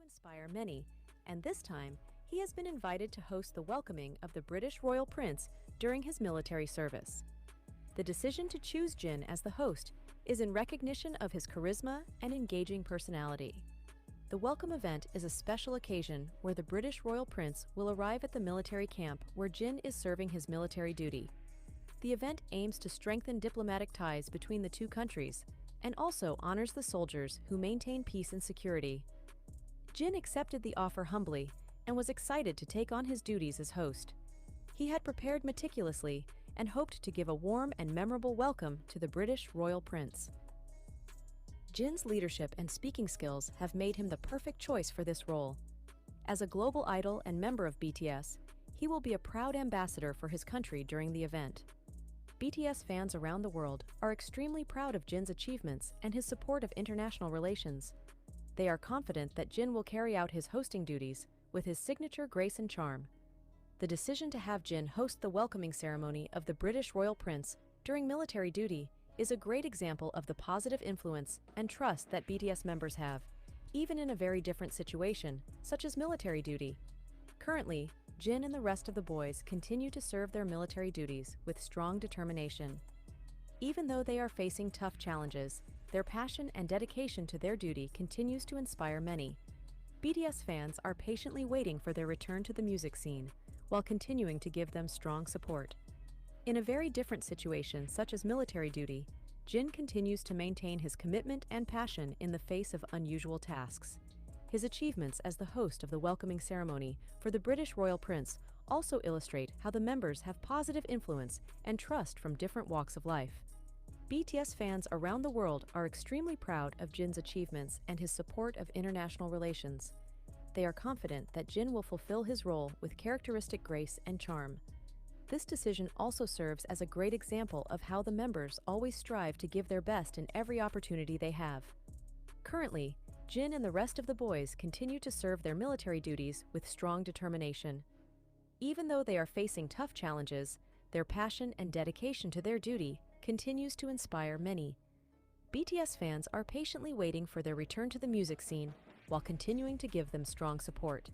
inspire many, and this time, he has been invited to host the welcoming of the British royal prince during his military service. The decision to choose Jin as the host is in recognition of his charisma and engaging personality. The welcome event is a special occasion where the British royal prince will arrive at the military camp where Jin is serving his military duty. The event aims to strengthen diplomatic ties between the two countries and also honors the soldiers who maintain peace and security. Jin accepted the offer humbly and was excited to take on his duties as host. He had prepared meticulously and hoped to give a warm and memorable welcome to the British royal prince. Jin's leadership and speaking skills have made him the perfect choice for this role. As a global idol and member of BTS, he will be a proud ambassador for his country during the event. BTS fans around the world are extremely proud of Jin's achievements and his support of international relations. They are confident that Jin will carry out his hosting duties with his signature grace and charm. The decision to have Jin host the welcoming ceremony of the British royal prince during military duty is a great example of the positive influence and trust that BTS members have, even in a very different situation, such as military duty. Currently, Jin and the rest of the boys continue to serve their military duties with strong determination. Even though they are facing tough challenges, their passion and dedication to their duty continues to inspire many. BTS fans are patiently waiting for their return to the music scene, while continuing to give them strong support. In a very different situation, such as military duty, Jin continues to maintain his commitment and passion in the face of unusual tasks. His achievements as the host of the welcoming ceremony for the British royal prince also illustrate how the members have positive influence and trust from different walks of life. BTS fans around the world are extremely proud of Jin's achievements and his support of international relations. They are confident that Jin will fulfill his role with characteristic grace and charm. This decision also serves as a great example of how the members always strive to give their best in every opportunity they have. Currently, Jin and the rest of the boys continue to serve their military duties with strong determination. Even though they are facing tough challenges, their passion and dedication to their duty continues to inspire many. BTS fans are patiently waiting for their return to the music scene while continuing to give them strong support.